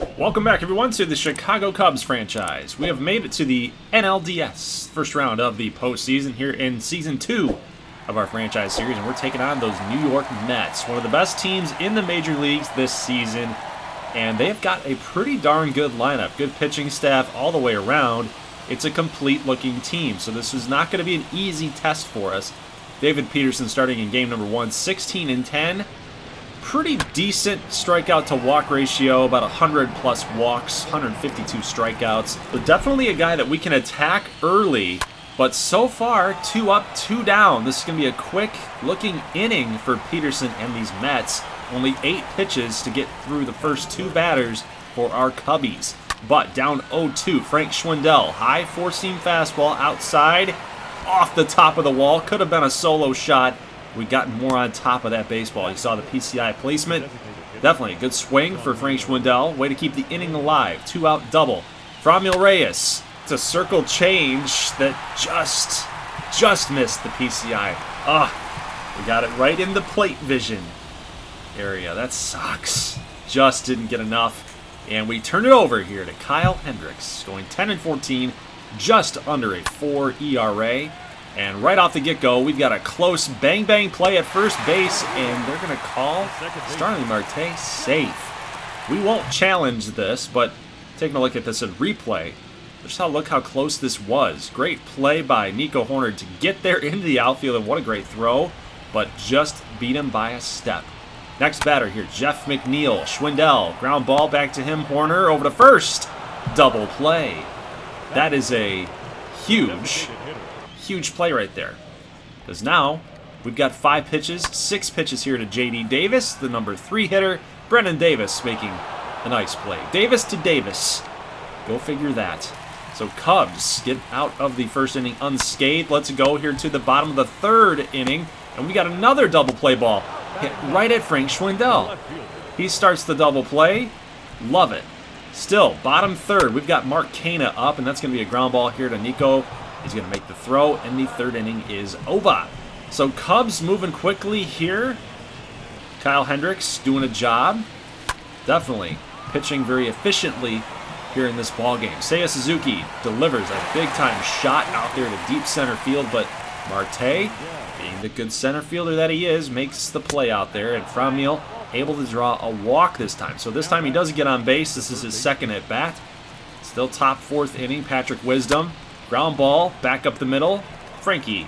Welcome back, everyone, to the Chicago Cubs franchise. We have made it to the NLDS first round of the postseason here in Season 2 of our franchise series, and we're taking on those New York Mets, one of the best teams in the major leagues this season, and they've got a pretty darn good lineup, good pitching staff all the way around. It's a complete-looking team, so this is not going to be an easy test for us. David Peterson starting in game number 1, 16-10. Pretty decent strikeout to walk ratio, about 100 plus walks, 152 strikeouts. But definitely a guy that we can attack early, but so far 2 up, 2 down. This is going to be a quick looking inning for Peterson and these Mets. Only 8 pitches to get through the first 2 batters for our Cubbies. But down 0-2, Frank Schwindel, high 4-seam fastball outside, off the top of the wall. Could have been a solo shot. We got more on top of that baseball. You saw the PCI placement. Definitely a good swing for Frank Schwindel. Way to keep the inning alive. 2-out double. Franmil Reyes. It's a circle change that just missed the PCI. We got it right in the plate vision area. That sucks. Just didn't get enough. And we turn it over here to Kyle Hendricks. Going 10-14. Just under a 4 ERA. And right off the get-go, we've got a close bang-bang play at first base, and they're going to call Starling Marte safe. We won't challenge this, but taking a look at this in replay, look how close this was. Great play by Nico Hoerner to get there into the outfield, and what a great throw, but just beat him by a step. Next batter here, Jeff McNeil. Schwindel, ground ball back to him. Hoerner over to first. Double play. That is a huge play right there, because now we've got 5 pitches, 6 pitches here to J.D. Davis, the number 3 hitter. Brennan Davis making a nice play. Davis to Davis. Go figure that. So Cubs get out of the first inning unscathed. Let's go here to the bottom of the 3rd inning, and we got another double play ball hit right at Frank Schwindel. He starts the double play. Love it. Still, bottom 3rd, we've got Mark Canha up, and that's going to be a ground ball here to Nico. He's going to make the throw, and the 3rd inning is over. So Cubs moving quickly here. Kyle Hendricks doing a job. Definitely pitching very efficiently here in this ballgame. Seiya Suzuki delivers a big-time shot out there to deep center field, but Marte, being the good center fielder that he is, makes the play out there, and Franmil able to draw a walk this time. So this time he doesn't get on base. This is his 2nd at bat. Still top 4th inning. Patrick Wisdom. Ground ball, back up the middle. Frankie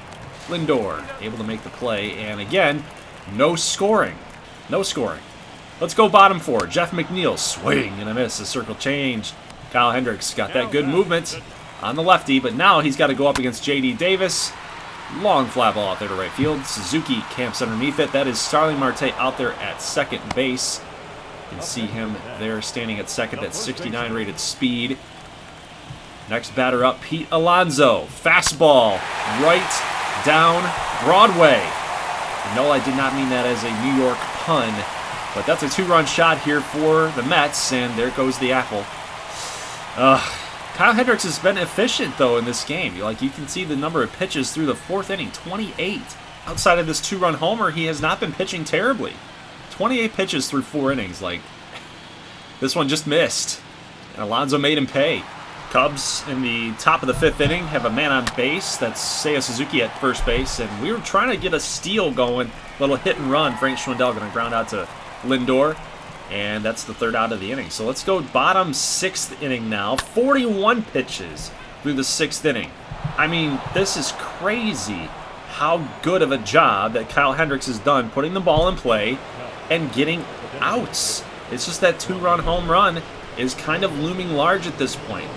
Lindor able to make the play. And again, no scoring. No scoring. Let's go bottom 4. Jeff McNeil, swing and a miss. A circle change. Kyle Hendricks got that good movement on the lefty, but now he's got to go up against J.D. Davis. Long fly ball out there to right field. Suzuki camps underneath it. That is Starling Marte out there at 2nd base. You can see him there standing at 2nd at 69 rated speed. Next batter up, Pete Alonso. Fastball right down Broadway. No, I did not mean that as a New York pun, but that's a 2-run shot here for the Mets, and there goes the apple. Kyle Hendricks has been efficient, though, in this game. You can see the number of pitches through the 4th inning, 28. Outside of this 2-run homer, he has not been pitching terribly. 28 pitches through 4 innings. This one just missed, and Alonso made him pay. Cubs in the top of the 5th inning have a man on base. That's Seiya Suzuki at first base, and we were trying to get a steal going. Little hit and run. Frank Schwindel going to ground out to Lindor, and that's the 3rd out of the inning. So let's go bottom 6th inning now. 41 pitches through the 6th inning. I mean, this is crazy how good of a job that Kyle Hendricks has done putting the ball in play and getting outs. It's just that 2-run home run is kind of looming large at this point.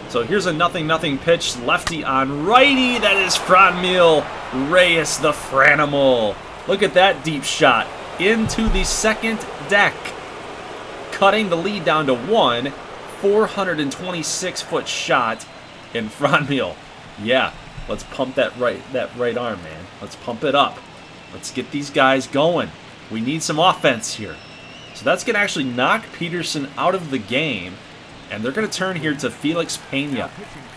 So here's a 0-0 pitch, lefty on righty. That is Franmil Reyes, the Franimal. Look at that deep shot into the 2nd deck, cutting the lead down to 1. 426-foot shot in Franmil. Yeah, let's pump that right arm, man. Let's pump it up. Let's get these guys going. We need some offense here. So that's going to actually knock Peterson out of the game. And they're going to turn here to Felix Pena.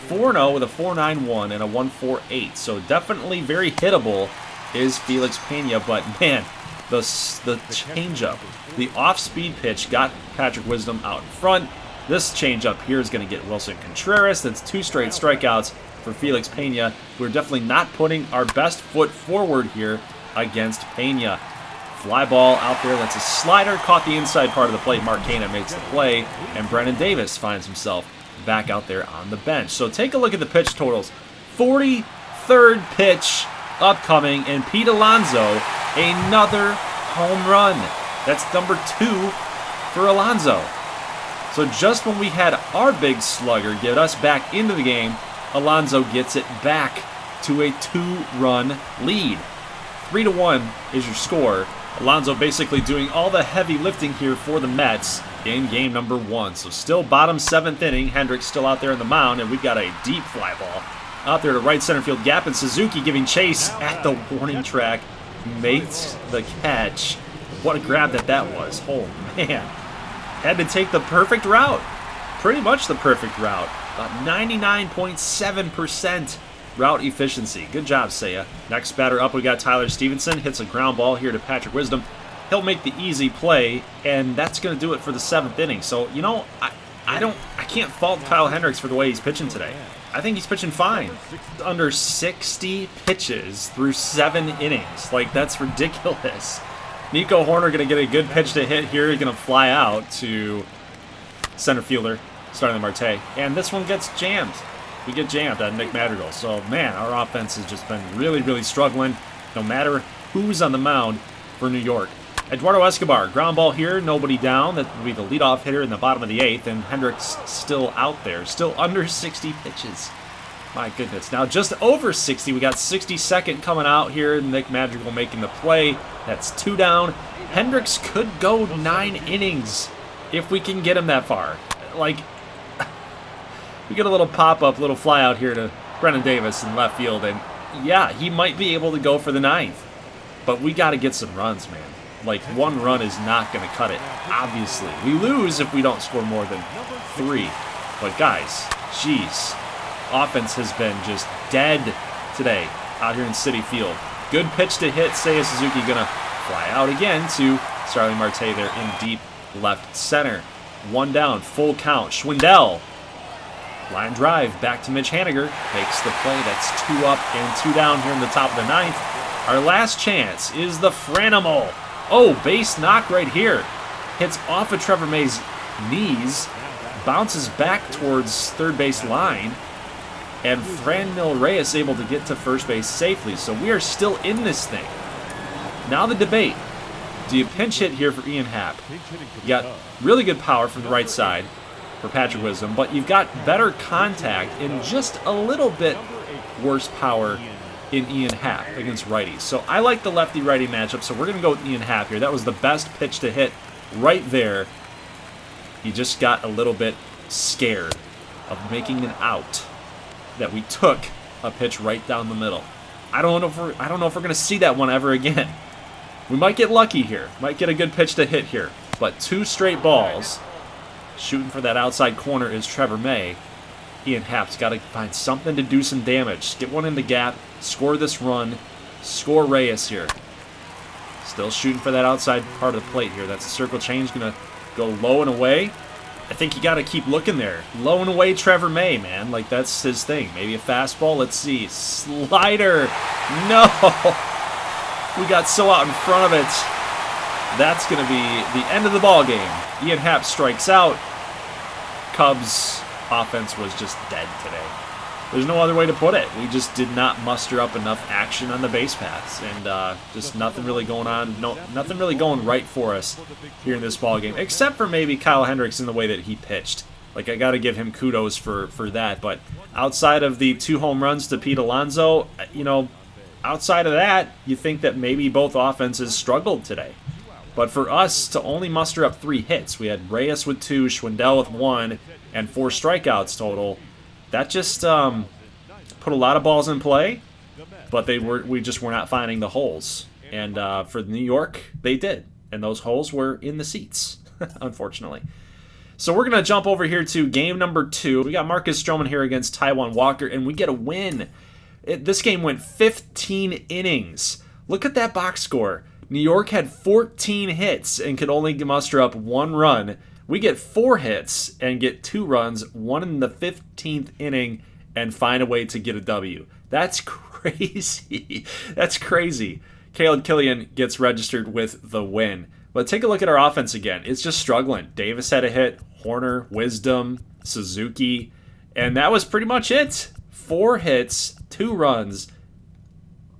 4-0 with a 4.91 and a 1.48. So definitely very hittable is Felix Pena. But man, the changeup, the off-speed pitch got Patrick Wisdom out in front. This changeup here is going to get Wilson Contreras. That's 2 straight strikeouts for Felix Pena. We're definitely not putting our best foot forward here against Pena. Fly ball out there. That's a slider. Caught the inside part of the plate. Marquena makes the play. And Brennan Davis finds himself back out there on the bench. So take a look at the pitch totals. 43rd pitch upcoming. And Pete Alonso, another home run. That's number 2 for Alonso. So just when we had our big slugger get us back into the game, Alonso gets it back to a 2-run lead. 3-1 is your score. Alonso basically doing all the heavy lifting here for the Mets in game number 1. So still bottom 7th inning. Hendricks still out there on the mound, and we've got a deep fly ball out there to right center field gap, and Suzuki giving chase at the warning track makes the catch. What a grab that was. Oh, man. Had to take the perfect route. Pretty much the perfect route. About 99.7% route efficiency. Good job, Seiya. Next batter up, we got Tyler Stevenson. Hits a ground ball here to Patrick Wisdom. He'll make the easy play, and that's going to do it for the 7th inning. So, you know, I can't fault Kyle Hendricks for the way he's pitching today. I think he's pitching fine. Under 60 pitches through 7 innings. Like, that's ridiculous. Nico Horner going to get a good pitch to hit here. He's going to fly out to center fielder, starting the Marte. And this one gets jammed. We get jammed on Nick Madrigal. So, man, our offense has just been really, really struggling, no matter who's on the mound for New York. Eduardo Escobar, ground ball here, nobody down. That will be the leadoff hitter in the bottom of the 8th, and Hendricks still out there, still under 60 pitches. My goodness. Now just over 60. We got 62nd coming out here. Nick Madrigal making the play. That's 2 down. Hendricks could go 9 innings if we can get him that far. Like, we get a little pop-up, little fly out here to Brennan Davis in left field, and yeah, he might be able to go for the 9th. But we got to get some runs, man. Like, 1 run is not going to cut it, obviously. We lose if we don't score more than 3. But guys, jeez. Offense has been just dead today out here in Citi Field. Good pitch to hit. Seiya Suzuki going to fly out again to Starling Marte there in deep left center. 1 down, full count. Schwindel, line drive back to Mitch Haniger. Makes the play. That's 2 up and 2 down here in the top of the 9th. Our last chance is the Franimal. Oh, base knock right here. Hits off of Trevor May's knees. Bounces back towards third base line. And Franmil Reyes able to get to first base safely. So we are still in this thing. Now the debate. Do you pinch hit here for Ian Happ? You got really good power from the right side for Patrick Wisdom, but you've got better contact and just a little bit worse power in Ian Happ against righties. So I like the lefty-righty matchup, so we're going to go with Ian Happ here. That was the best pitch to hit right there. He just got a little bit scared of making an out. That we took a pitch right down the middle. I don't know if we're going to see that one ever again. We might get lucky here. Might get a good pitch to hit here. But 2 straight balls. Shooting for that outside corner is Trevor May. Ian Happ's got to find something to do some damage. Get one in the gap. Score this run. Score Reyes here. Still shooting for that outside part of the plate here. That's a circle change. Going to go low and away. I think you got to keep looking there. Low and away Trevor May, man. Like, that's his thing. Maybe a fastball. Let's see. Slider. No. We got so out in front of it. That's going to be the end of the ball game. Ian Happ strikes out. Cubs offense was just dead today. There's no other way to put it. We just did not muster up enough action on the base paths, and just nothing really going on. Nothing really going right for us here in this ball game, except for maybe Kyle Hendricks in the way that he pitched. Like, I got to give him kudos for that. But outside of the 2 home runs to Pete Alonso, you know, outside of that, you think that maybe both offenses struggled today. But for us to only muster up 3 hits, we had Reyes with 2, Schwindel with 1, and 4 strikeouts total. That just put a lot of balls in play, but we just were not finding the holes. And for New York, they did. And those holes were in the seats, unfortunately. So we're going to jump over here to game number 2. We got Marcus Stroman here against Taijuan Walker, and we get a win. This game went 15 innings. Look at that box score. New York had 14 hits and could only muster up 1 run. We get 4 hits and get 2 runs, 1 in the 15th inning, and find a way to get a W. That's crazy. That's crazy. Caleb Killian gets registered with the win. But take a look at our offense again. It's just struggling. Davis had a hit, Horner, Wisdom, Suzuki, and that was pretty much it. 4 hits, 2 runs,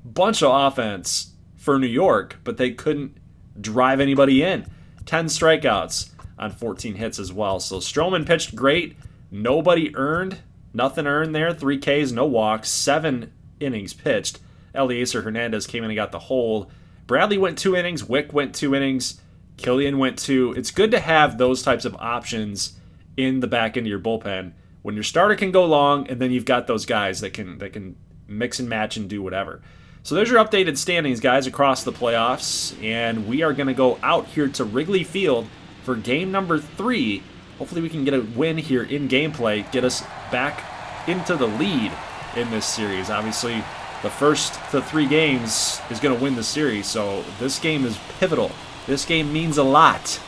bunch of offense for New York, but they couldn't drive anybody in. 10 strikeouts on 14 hits as well. So Stroman pitched great. Nobody earned. Nothing earned there. 3 Ks, no walks, 7 innings pitched. Eliezer Hernandez came in and got the hold. Bradley went 2 innings. Wick went 2 innings. Killian went 2. It's good to have those types of options in the back end of your bullpen when your starter can go long, and then you've got those guys that can mix and match and do whatever. So there's your updated standings, guys, across the playoffs, and we are going to go out here to Wrigley Field for game number 3. Hopefully we can get a win here in gameplay, get us back into the lead in this series. Obviously, the first to 3 games is going to win the series, so this game is pivotal. This game means a lot,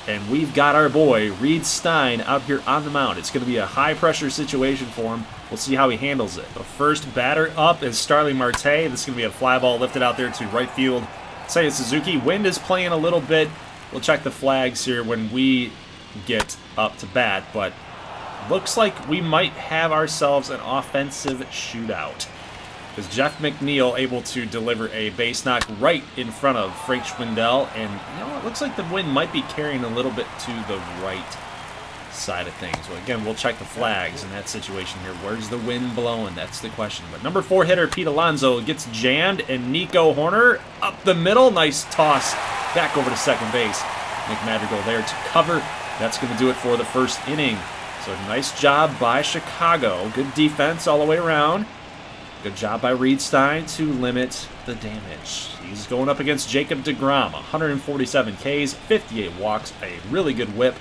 and we've got our boy Reed Stein out here on the mound. It's going to be a high-pressure situation for him. We'll see how he handles it. The first batter up is Starling Marte. This is going to be a fly ball lifted out there to right field. Seiya Suzuki. Wind is playing a little bit. We'll check the flags here when we get up to bat, but looks like we might have ourselves an offensive shootout. Is Jeff McNeil able to deliver a base knock right in front of Frank Schwindel, and it looks like the wind might be carrying a little bit to the right side of things. Well, again, we'll check the flags in that situation here. Where's the wind blowing? That's the question. But number 4 hitter Pete Alonso gets jammed, and Nico Horner up the middle. Nice toss back over to second base. Nick Madrigal there to cover. That's going to do it for the first inning. So nice job by Chicago. Good defense all the way around. Good job by Reed Stein to limit the damage. He's going up against Jacob deGrom. 147 Ks, 58 walks, a really good whip.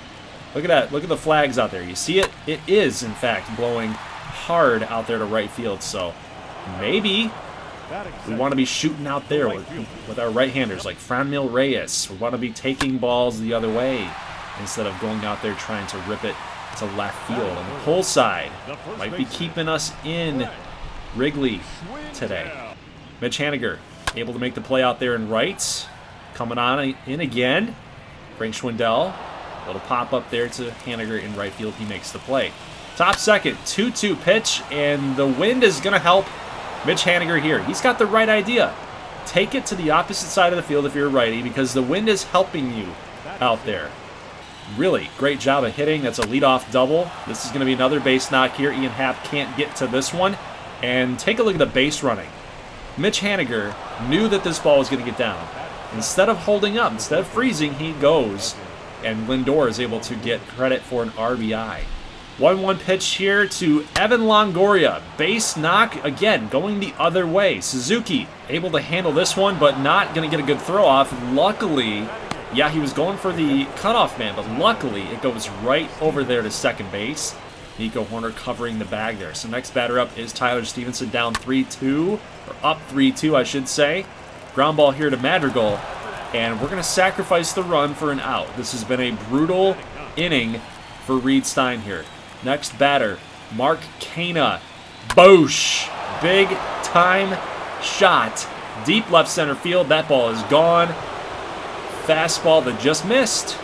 Look at that. Look at the flags out there. You see it? It is, in fact, blowing hard out there to right field. So maybe we want to be shooting out there with our right-handers like Franmil Reyes. We want to be taking balls the other way instead of going out there trying to rip it to left field. And the pull side might be keeping us in Wrigley today. Mitch Haniger able to make the play out there in right. Coming on in again. Frank Schwindel. Little pop up there to Haniger in right field. He makes the play. Top second, 2-2 pitch, and the wind is going to help Mitch Haniger here. He's got the right idea. Take it to the opposite side of the field if you're a righty, because the wind is helping you out there. Really great job of hitting. That's a leadoff double. This is going to be another base knock here. Ian Happ can't get to this one. And take a look at the base running. Mitch Haniger knew that this ball was going to get down. Instead of holding up, instead of freezing, he goes. And Lindor is able to get credit for an RBI. 1-1 pitch here to Evan Longoria. Base knock, again, going the other way. Suzuki able to handle this one, but not going to get a good throw off. Luckily, yeah, he was going for the cutoff man, but luckily it goes right over there to second base. Nico Horner covering the bag there. So next batter up is Tyler Stevenson, down 3-2, or up 3-2, I should say. Ground ball here to Madrigal, and we're going to sacrifice the run for an out. This has been a brutal inning for Reed Stein here. Next batter, Mark Canha. Boosh! Big time shot. Deep left center field. That ball is gone. Fastball that just missed.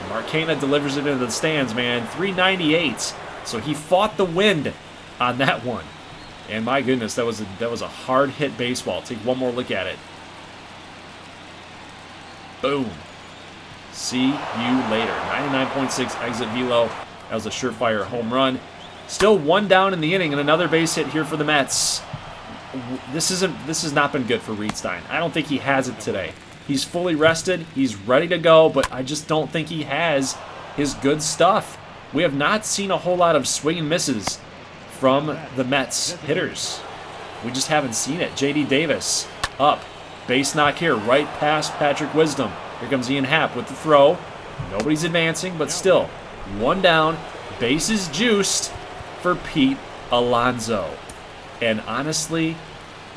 Mark Canha delivers it into the stands, man. 398. So he fought the wind on that one. And my goodness, that was a hard hit baseball. Take one more look at it. Boom. See you later. 99.6 exit velo. That was a surefire home run. Still one down in the inning and another base hit here for the Mets. This has not been good for Reed Stein. I don't think he has it today. He's fully rested. He's ready to go, but I just don't think he has his good stuff. We have not seen a whole lot of swing and misses from the Mets hitters. We just haven't seen it. J.D. Davis up. Base knock here, right past Patrick Wisdom. Here comes Ian Happ with the throw. Nobody's advancing, but still. One down. Bases juiced for Pete Alonso. And honestly,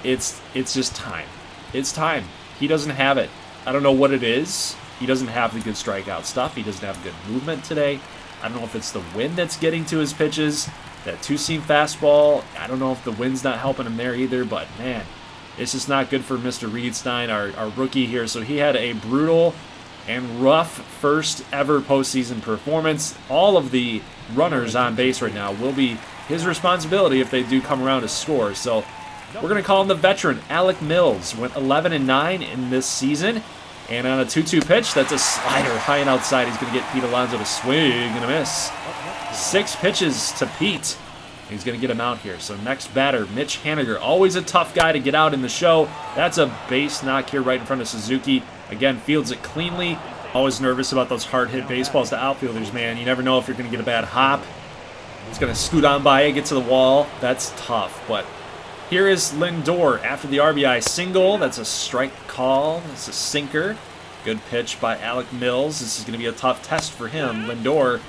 it's just time. It's time. He doesn't have it. I don't know what it is. he doesn't have the good strikeout stuff. He doesn't have good movement today. I don't know if it's the wind that's getting to his pitches. That two-seam fastball, I don't know if the wind's not helping him there either, but man, it's just not good for Mr. Reedstein, our rookie here. So he had a brutal and rough first ever postseason performance. All of the runners on base right now will be his responsibility if they do come around to score. So we're going to call him the veteran. Alec Mills went 11-9 in this season. And on a 2-2 pitch, that's a slider high and outside. He's going to get Pete Alonso to swing and a miss. 6 pitches to Pete. He's going to get him out here. So next batter, Mitch Haniger. Always a tough guy to get out in the show. That's a base knock here right in front of Suzuki. Again, fields it cleanly. Always nervous about those hard-hit baseballs to outfielders, man. You never know if you're going to get a bad hop. He's going to scoot on by it, get to the wall. That's tough. But here is Lindor after the RBI single. That's a strike call. That's a sinker. Good pitch by Alec Mills. This is going to be a tough test for him. Lindor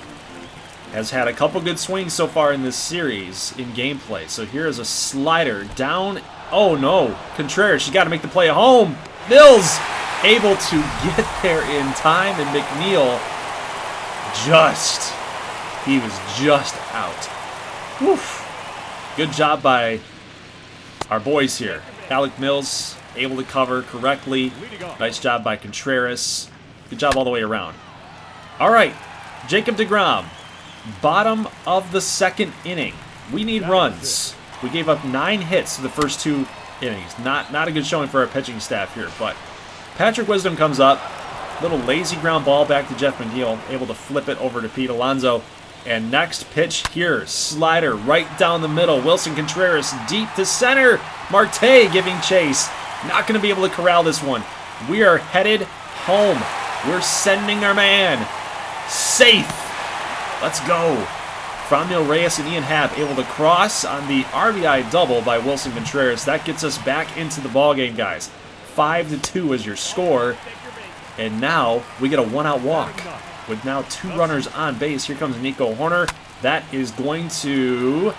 has had a couple good swings so far in this series in gameplay. So here is a slider down. Oh no, Contreras, you got to make the play at home. Mills able to get there in time, and McNeil he was just out. Woof. Good job by our boys here. Alec Mills able to cover correctly. Nice job by Contreras. Good job all the way around. All right, Jacob deGrom. Bottom of the second inning. We need runs. We gave up 9 hits to the first 2 innings. Not a good showing for our pitching staff here, but Patrick Wisdom comes up. Little lazy ground ball back to Jeff McNeil. Able to flip it over to Pete Alonso. And next pitch here. Slider right down the middle. Wilson Contreras deep to center. Marte giving chase. Not going to be able to corral this one. We are headed home. We're sending our man. Safe. Let's go. Franmil Reyes and Ian Happ able to cross on the RBI double by Wilson Contreras. That gets us back into the ballgame, guys. 5-2 is your score. And now we get a 1-out walk with now 2 runners on base. Here comes Nico Hoerner. That is going to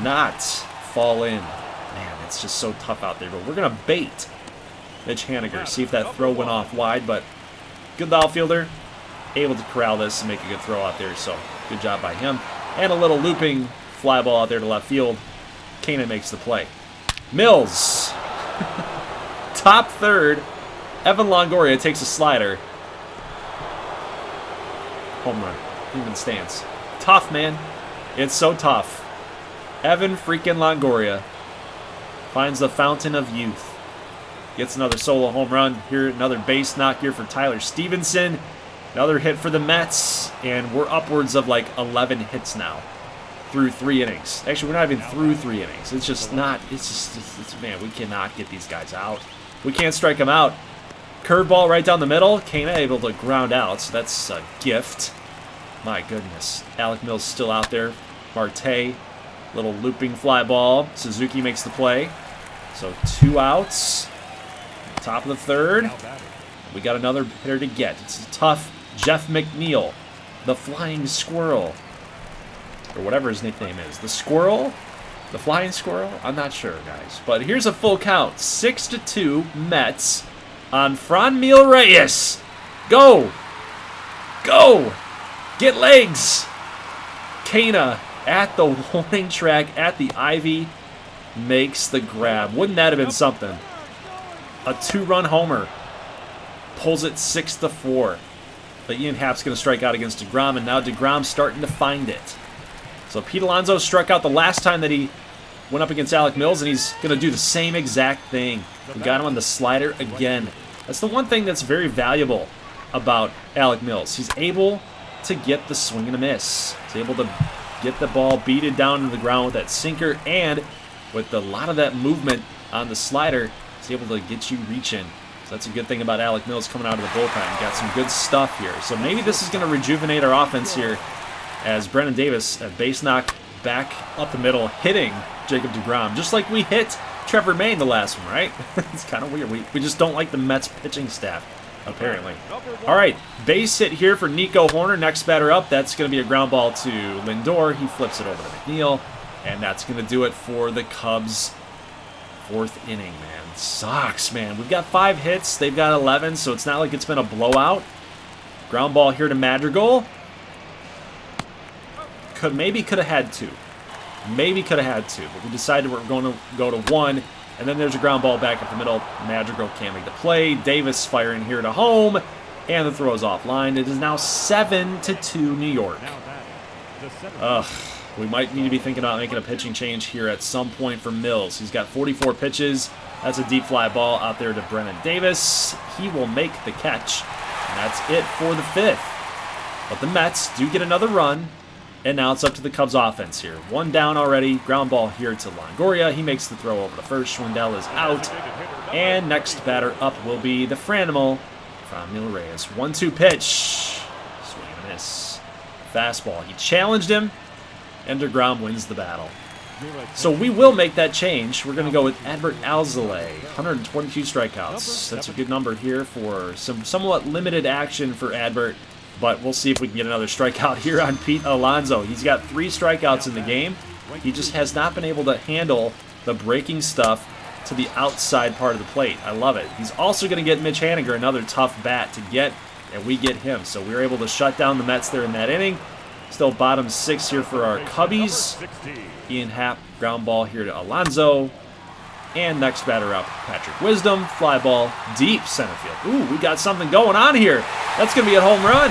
not fall in. Man, it's just so tough out there. But we're going to bait Mitch Haniger. See if that throw went off wide. But good outfielder. Able to corral this and make a good throw out there. So good job by him. And a little looping fly ball out there to left field. Kana makes the play. Mills. Top third. Evan Longoria takes a slider. Home run. Even stance. Tough, man. It's so tough. Evan freaking Longoria finds the fountain of youth. Gets another solo home run. Here, another base knock here for Tyler Stevenson. Another hit for the Mets. And we're upwards of like 11 hits now through 3 innings. Actually, we're not even through 3 innings. It's just not, man, we cannot get these guys out. We can't strike them out. Curveball right down the middle. Kana able to ground out, so that's a gift. My goodness. Alec Mills still out there. Marte, little looping fly ball. Suzuki makes the play. So 2 outs. Top of the third. We got another hitter to get. It's a tough Jeff McNeil, the Flying Squirrel, or whatever his nickname is. The Squirrel? The Flying Squirrel? I'm not sure, guys. But here's a full count. 6-2 Mets on Franmil Reyes. Go! Go! Get legs! Kana at the warning track at the Ivy makes the grab. Wouldn't that have been something? A 2-run homer. Pulls it 6-4. But Ian Happ's going to strike out against deGrom, and now deGrom's starting to find it. So Pete Alonso struck out the last time that he went up against Alec Mills, and he's going to do the same exact thing. We got him on the slider again. That's the one thing that's very valuable about Alec Mills. He's able to get the swing and a miss. He's able to get the ball beaten down to the ground with that sinker, and with a lot of that movement on the slider, he's able to get you reaching. So that's a good thing about Alec Mills coming out of the bullpen. Got some good stuff here. So maybe this is going to rejuvenate our offense here as Brennan Davis, a base knock back up the middle, hitting Jacob deGrom, just like we hit Trevor May in the last one, right? It's kind of weird. We just don't like the Mets pitching staff, apparently. All right, base hit here for Nico Hoerner. Next batter up, that's going to be a ground ball to Lindor. He flips it over to McNeil, and that's going to do it for the Cubs Fourth inning, man. Sucks, man. We've got 5 hits. They've got 11, so it's not like it's been a blowout. Ground ball here to Madrigal. Maybe could have had 2. Maybe could have had 2, but we decided we're going to go to 1. And then there's a ground ball back up the middle. Madrigal can't make the play. Davis firing here to home. And the throw is offline. It is now 7-2 New York. Ugh. We might need to be thinking about making a pitching change here at some point for Mills. He's got 44 pitches. That's a deep fly ball out there to Brennan Davis. He will make the catch. And that's it for the 5th. But the Mets do get another run. And now it's up to the Cubs offense here. 1 down already. Ground ball here to Longoria. He makes the throw over to first. Schwindel is out. And next batter up will be the Franimal, Franmil Reyes. 1-2 pitch. Swing and a miss. Fastball. He challenged him. And DeGrom wins the battle. So we will make that change. We're going to go with Adbert Alzolay. 122 strikeouts. That's a good number here for some somewhat limited action for Adbert. But we'll see if we can get another strikeout here on Pete Alonso. He's got 3 strikeouts in the game. He just has not been able to handle the breaking stuff to the outside part of the plate. I love it. He's also going to get Mitch Haniger, another tough bat to get, and we get him. So we were able to shut down the Mets there in that inning. Still bottom 6 here for our Cubbies. Ian Happ, ground ball here to Alonso. And next batter up, Patrick Wisdom. Fly ball, deep center field. Ooh, we got something going on here. That's going to be a home run.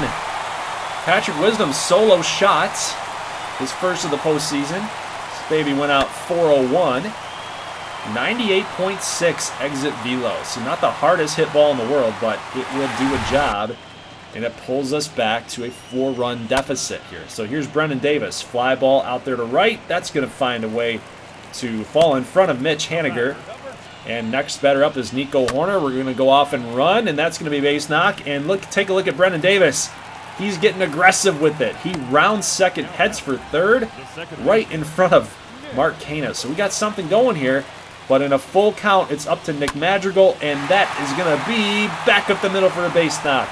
Patrick Wisdom's solo shot. His first of the postseason. This baby went out 401. 98.6 exit velo. So not the hardest hit ball in the world, but it will do a job. And it pulls us back to a 4-run deficit here. So here's Brennan Davis. Fly ball out there to right. That's going to find a way to fall in front of Mitch Haniger. And next batter up is Nico Horner. We're going to go off and run, and that's going to be base knock. And take a look at Brennan Davis. He's getting aggressive with it. He rounds second, heads for third, right in front of Mark Canha. So we got something going here. But in a full count, it's up to Nick Madrigal, and that is going to be back up the middle for a base knock.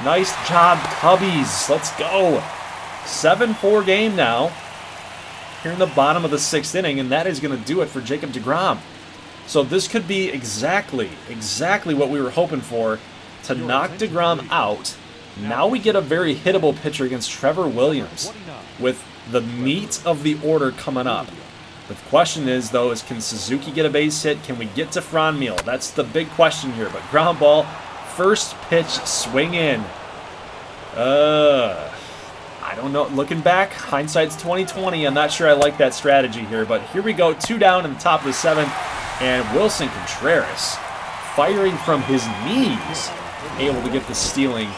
Nice job, Cubbies. Let's go. 7-4 game now. Here in the bottom of the 6th inning, and that is going to do it for Jacob deGrom. So this could be exactly what we were hoping for, to knock deGrom out. Now we get a very hittable pitcher against Trevor Williams with the meat of the order coming up. The question is, though, can Suzuki get a base hit? Can we get to Franmil? That's the big question here, but ground ball, first pitch, swing in. I don't know. Looking back, hindsight's 20/20. I'm not sure I like that strategy here, but here we go. 2 down in the top of the 7th, and Wilson Contreras firing from his knees, able to get the stealing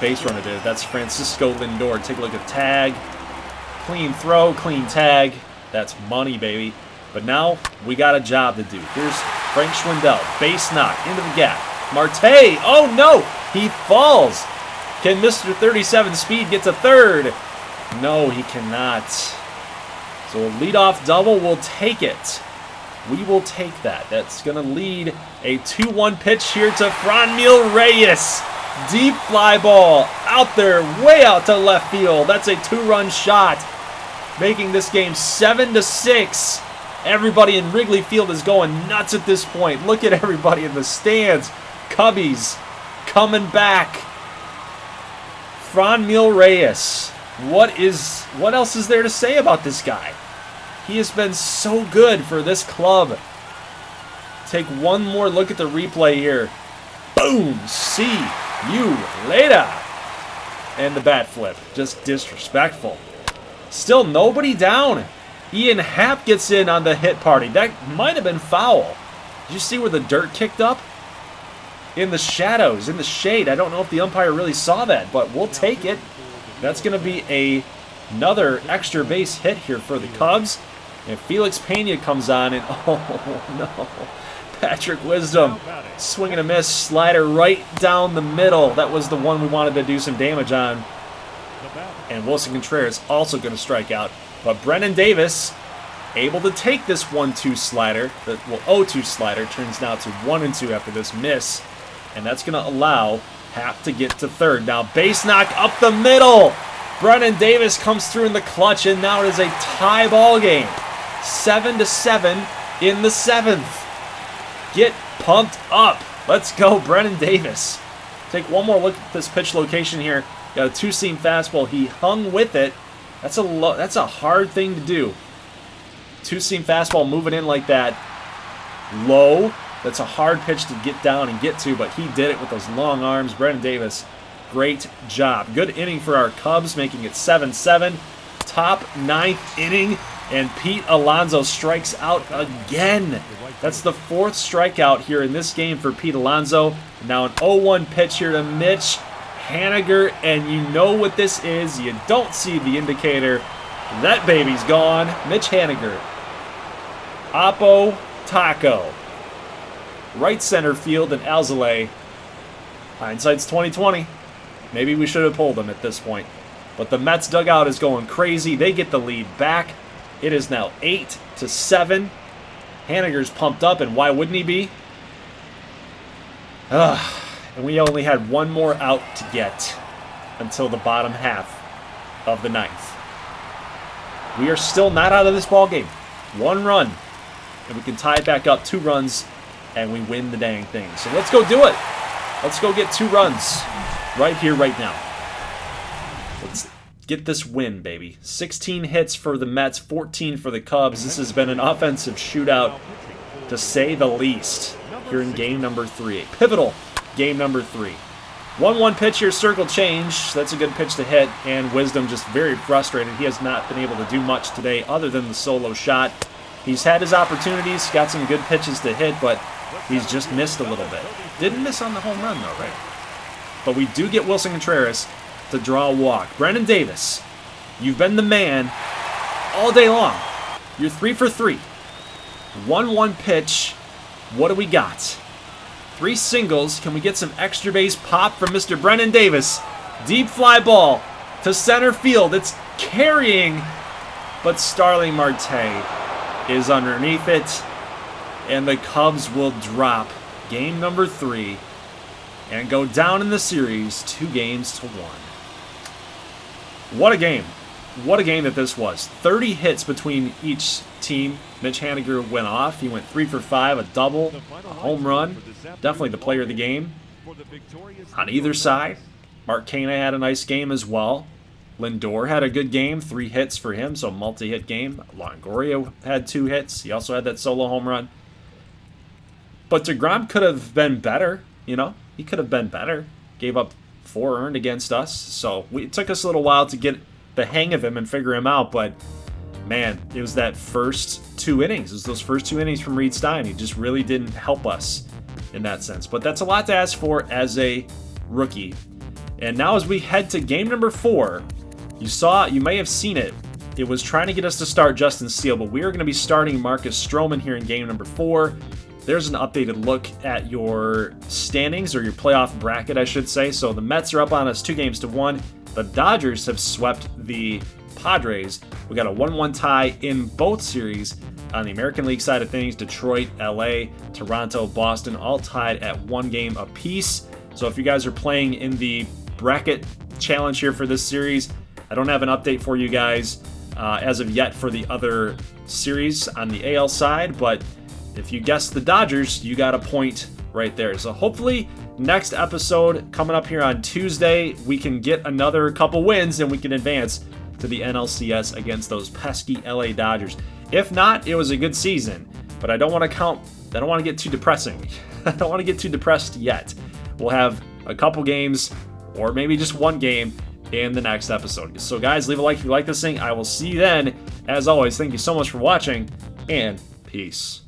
base runner there. That's Francisco Lindor. Take a look at tag. Clean throw, clean tag. That's money, baby. But now we got a job to do. Here's Frank Schwindel. Base knock into the gap. Marte. Oh, no. He falls. Can Mr. 37 speed get to third? No, he cannot. So a leadoff double will take it. We will take that. That's going to lead a 2-1 pitch here to Franmil Reyes. Deep fly ball out there, way out to left field. That's a 2-run shot, making this game 7-6. Everybody in Wrigley Field is going nuts at this point. Look at everybody in the stands. Cubbies coming back. Franmil Reyes. What else is there to say about this guy? He has been so good for this club. Take one more look at the replay here. Boom! See you later. And the bat flip. Just disrespectful. Still nobody down. Ian Happ gets in on the hit party. That might have been foul. Did you see where the dirt kicked up? In the shadows, in the shade. I don't know if the umpire really saw that, but we'll take it. That's going to be another extra base hit here for the Cubs. And Felix Pena comes on, and oh no. Patrick Wisdom, swing and a miss, slider right down the middle. That was the one we wanted to do some damage on. And Wilson Contreras also going to strike out. But Brennan Davis able to take this 1-2 slider. The 0-2 slider turns now to 1-2 after this miss. And that's going to allow Happ to get to third. Now base knock up the middle. Brennan Davis comes through in the clutch, and now it is a tie ball game. 7-7 in the 7th. Get pumped up. Let's go, Brennan Davis. Take one more look at this pitch location here. Got a two-seam fastball. He hung with it. That's a hard thing to do. Two-seam fastball moving in like that. Low. That's a hard pitch to get down and get to, but he did it with those long arms. Brennan Davis, great job. Good inning for our Cubs, making it 7-7. Top 9th inning, and Pete Alonso strikes out again. That's the 4th strikeout here in this game for Pete Alonso. Now an 0-1 pitch here to Mitch Haniger, and you know what this is. You don't see the indicator. That baby's gone. Mitch Haniger. Oppo Taco. Right center field and Alzolay. Hindsight's 2020. Maybe we should have pulled him at this point. But the Mets dugout is going crazy. They get the lead back. It is now 8-7. Haniger's pumped up, and why wouldn't he be? And we only had one more out to get until the bottom half of the 9th. We are still not out of this ball game. 1 run, and we can tie it back up. 2 runs, and we win the dang thing. So let's go do it. Let's go get 2 runs right here, right now. Let's get this win, baby. 16 hits for the Mets, 14 for the Cubs. This has been an offensive shootout, to say the least, here in game number 3. A pivotal game number 3. 1-1 pitch here, circle change. That's a good pitch to hit, and Wisdom just very frustrated. He has not been able to do much today other than the solo shot. He's had his opportunities, got some good pitches to hit, but he's just missed a little bit. Didn't miss on the home run, though, right? But we do get Wilson Contreras to draw a walk. Brennan Davis, you've been the man all day long. You're 3 for 3. 1-1 pitch. What do we got? 3 singles. Can we get some extra base pop from Mr. Brennan Davis? Deep fly ball to center field. It's carrying, but Starling Marte is underneath it. And the Cubs will drop game number 3 and go down in the series 2-1. What a game. What a game that this was. 30 hits between each team. Mitch Haniger went off. He went 3 for 5, a double, a home run. Definitely the player of the game. On either side, Mark Canha had a nice game as well. Lindor had a good game, 3 hits for him, so multi-hit game. Longoria had 2 hits. He also had that solo home run. But DeGrom could have been better, you know. He could have been better. Gave up 4 earned against us, so it took us a little while to get the hang of him and figure him out, but man, it was that first 2 innings. It was those first 2 innings from Reed Stein. He just really didn't help us in that sense, but that's a lot to ask for as a rookie. And now as we head to game number 4, you may have seen it. It was trying to get us to start Justin Steele, but we are going to be starting Marcus Stroman here in game number 4. There's an updated look at your standings, or your playoff bracket, I should say. So the Mets are up on us 2-1. The Dodgers have swept the Padres. We got a 1-1 tie in both series. On the American League side of things, Detroit, LA, Toronto, Boston, all tied at 1 game apiece. So if you guys are playing in the bracket challenge here for this series, I don't have an update for you guys as of yet for the other series on the AL side, but if you guessed the Dodgers, you got a point right there. So hopefully next episode coming up here on Tuesday, we can get another couple wins and we can advance to the NLCS against those pesky LA Dodgers. If not, it was a good season, but I don't want to get too depressing. I don't want to get too depressed yet. We'll have a couple games or maybe just 1 game in the next episode. So guys, leave a like if you like this thing. I will see you then. As always, thank you so much for watching, and peace.